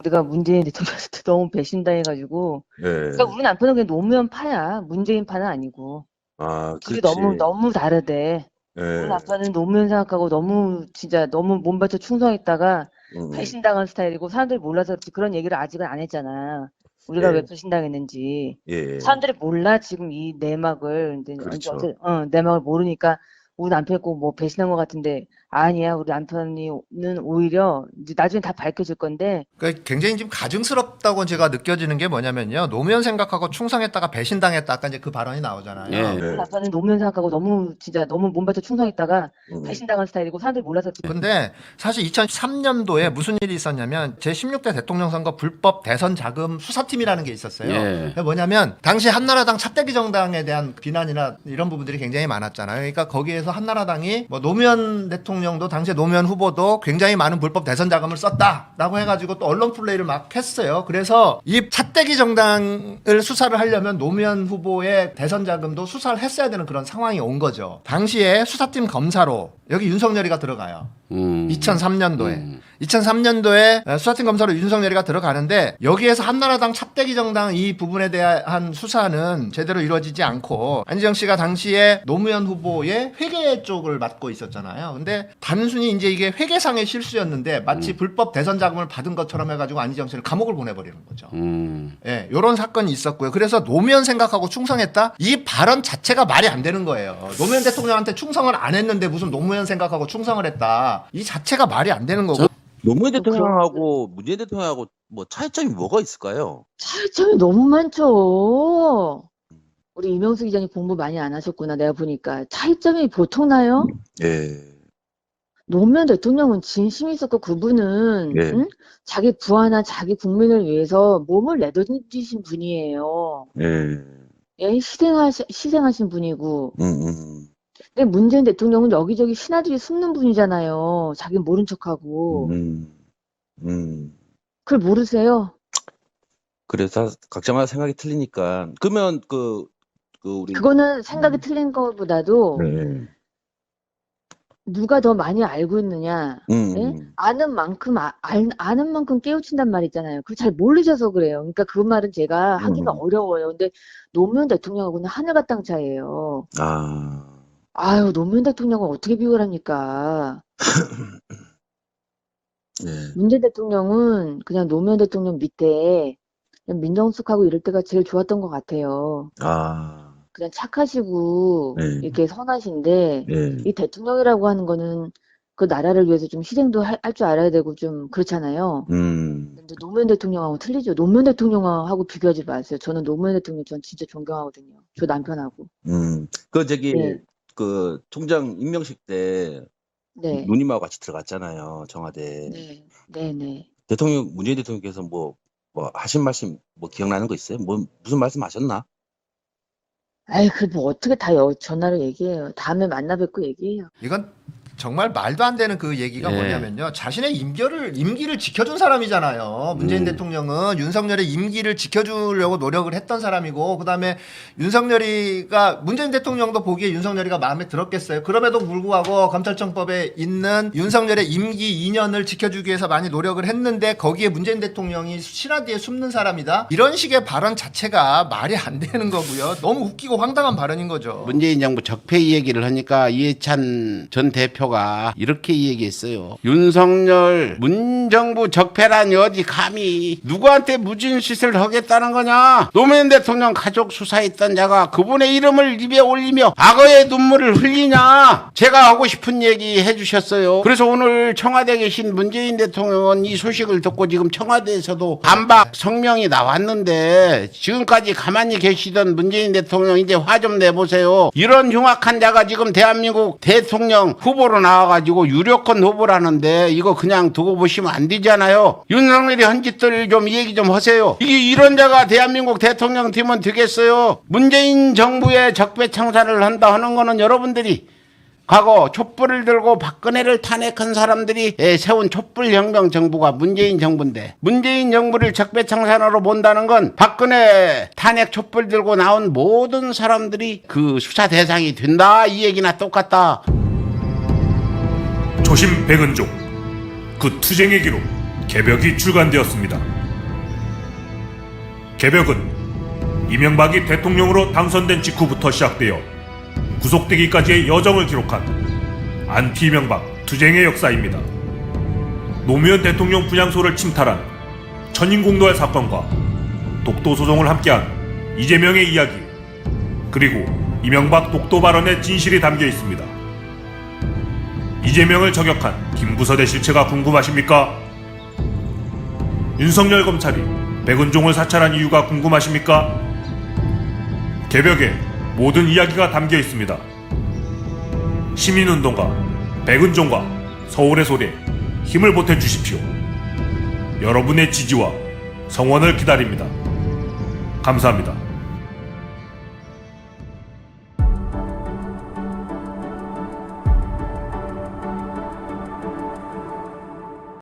우리가 문재인 대통령한테 너무 배신당해가지고. 네. 그러니까 우리 남편은 그냥 노무현 파야. 문재인 파는 아니고. 아, 둘이 그렇지. 너무 다르대. 우리 예. 남편은 노무현 생각하고 진짜 너무 몸바쳐 충성했다가 음, 배신당한 스타일이고, 사람들이 몰라서 그런 얘기를 아직은 안 했잖아. 우리가 왜 예, 배신당했는지. 예. 사람들이 몰라, 지금 이 내막을. 근데 그렇죠. 내막을 모르니까 우리 남편이 꼭 뭐 배신한 것 같은데, 아니야. 우리 남편이는 오히려 이제 나중에 다 밝혀질 건데. 그러니까 굉장히 지금 가증스럽다고 제가 느껴지는 게 뭐냐면요. 노무현 생각하고 충성했다가 배신당했다. 아까 이제 그 발언이 나오잖아요. 예. 우리 네. 남편은 노무현 생각하고 진짜 너무 몸바쳐 충성했다가 배신당한 스타일이고, 사람들이 몰라서. 근데 사실 2003년도에 무슨 일이 있었냐면 제16대 대통령 선거 불법 대선 자금 수사팀이라는 게 있었어요. 예. 그게 뭐냐면 당시 한나라당 찻대기 정당에 대한 비난이나 이런 부분들이 굉장히 많았잖아요. 그러니까 거기에서 한나라당이 뭐 노무현 대통령도 당시 노무현 후보도 굉장히 많은 불법 대선 자금을 썼다라고 해가지고 또 언론 플레이를 막 했어요. 그래서 이 찻대기 정당을 수사를 하려면 노무현 후보의 대선 자금도 수사를 했어야 되는 그런 상황이 온 거죠. 당시에 수사팀 검사로 여기 윤석열이가 들어가요. 2003년도에. 2003년도에 수사팀 검사로 윤석열이가 들어가는데 여기에서 한나라당 찻대기 정당 이 부분에 대한 수사는 제대로 이루어지지 않고 안지정 씨가 당시에 노무현 후보의 회계 쪽을 맡고 있었잖아요. 근데 단순히 이제 이게 회계상의 실수였는데 마치 불법 대선 자금을 받은 것처럼 해가지고 안지정 씨를 감옥을 보내버리는 거죠. 예, 요런 사건이 있었고요. 그래서 노무현 생각하고 충성했다? 이 발언 자체가 말이 안 되는 거예요. 노무현 대통령한테 충성을 안 했는데 무슨 노무현 생각하고 충성을 했다. 이 자체가 말이 안 되는 거고. 노무현 대통령하고 문재인 대통령하고 뭐 차이점이 뭐가 있을까요? 차이점이 너무 많죠. 우리 이명수 기자님 공부 많이 안 하셨구나, 내가 보니까. 차이점이 보통 나요? 예. 노무현 대통령은 진심이 있었고, 그분은 네. 응? 자기 부하나 자기 국민을 위해서 몸을 내던지신 분이에요. 예. 예, 희생하신 분이고. 음. 근데 문재인 대통령은 여기저기 신하들이 숨는 분이잖아요. 자기 모른 척하고. 그걸 모르세요? 그래서 각자마다 생각이 틀리니까 그러면 우리 그거는 생각이 틀린 것보다도 네. 누가 더 많이 알고 있느냐. 예? 음. 아는 만큼 아는 만큼 깨우친단 말 있잖아요. 그걸 잘 모르셔서 그래요. 그러니까 그 말은 제가 하기가 어려워요. 근데 노무현 대통령하고는 하늘과 땅 차이예요. 아. 아유, 노무현 대통령은 어떻게 비교를 합니까? 예. 문재인 대통령은 그냥 노무현 대통령 밑에 그냥 민정수석하고 이럴 때가 제일 좋았던 것 같아요. 아. 그냥 착하시고 네. 이렇게 선하신데, 예. 이 대통령이라고 하는 거는 그 나라를 위해서 좀 희생도 할 줄 알아야 되고 좀 그렇잖아요. 근데 노무현 대통령하고 틀리죠. 노무현 대통령하고 비교하지 마세요. 저는 노무현 대통령 전 진짜 존경하거든요. 저 남편하고. 그 네. 총장 임명식 때 네. 누님하고 같이 들어갔잖아요, 청와대. 네. 네네. 문재인 대통령께서 뭐 하신 말씀 뭐 기억나는 거 있어요? 무슨 말씀 하셨나? 아이, 뭐 어떻게 다 전화로 얘기해요. 다음에 만나 뵙고 얘기해요. 이건 정말 말도 안 되는 그 얘기가 예. 뭐냐면요. 자신의 임기를 지켜준 사람이잖아요. 문재인 대통령은 윤석열의 임기를 지켜주려고 노력을 했던 사람이고, 그 다음에 문재인 대통령도 보기에 윤석열이가 마음에 들었겠어요. 그럼에도 불구하고 검찰청법에 있는 윤석열의 임기 2년을 지켜주기 위해서 많이 노력을 했는데, 거기에 문재인 대통령이 신하 뒤에 숨는 사람이다. 이런 식의 발언 자체가 말이 안 되는 거고요. 너무 웃기고 황당한 발언인 거죠. 문재인 정부 적폐 얘기를 하니까 이해찬 전 대표가 이렇게 얘기했어요. 윤석열 문정부 적폐라니 어디 감히 누구한테 무진짓을 하겠다는 거냐. 노무현 대통령 가족 수사했던 자가 그분의 이름을 입에 올리며 악어의 눈물을 흘리냐. 제가 하고 싶은 얘기 해주셨어요. 그래서 오늘 청와대에 계신 문재인 대통령은 이 소식을 듣고 지금 청와대에서도 반박 성명이 나왔는데, 지금까지 가만히 계시던 문재인 대통령 이제 화 좀 내보세요. 이런 흉악한 자가 지금 대한민국 대통령 후보로 나와가지고 유력한 후보라는데 이거 그냥 두고 보시면 안 되잖아요. 윤석열이 한 짓들 좀 얘기 좀 하세요. 이게 이런 자가 대한민국 대통령 되면 되겠어요? 문재인 정부의 적폐 청산을 한다 하는 거는 여러분들이 과거 촛불을 들고 박근혜를 탄핵한 사람들이 세운 촛불혁명 정부가 문재인 정부인데, 문재인 정부를 적폐청산으로 본다는 건 박근혜 탄핵 촛불 들고 나온 모든 사람들이 그 수사 대상이 된다, 이 얘기나 똑같다. 조심 백은종, 그 투쟁의 기록 개벽이 출간되었습니다. 개벽은 이명박이 대통령으로 당선된 직후부터 시작되어 구속되기까지의 여정을 기록한 안티 이명박 투쟁의 역사입니다. 노무현 대통령 분향소를 침탈한 천인공노할 사건과 독도 소송을 함께한 이재명의 이야기, 그리고 이명박 독도 발언의 진실이 담겨 있습니다. 이재명을 저격한 김부선의 실체가 궁금하십니까? 윤석열 검찰이 백은종을 사찰한 이유가 궁금하십니까? 개벽에 모든 이야기가 담겨 있습니다. 시민운동가 백은종과 서울의 소리에 힘을 보태주십시오. 여러분의 지지와 성원을 기다립니다. 감사합니다.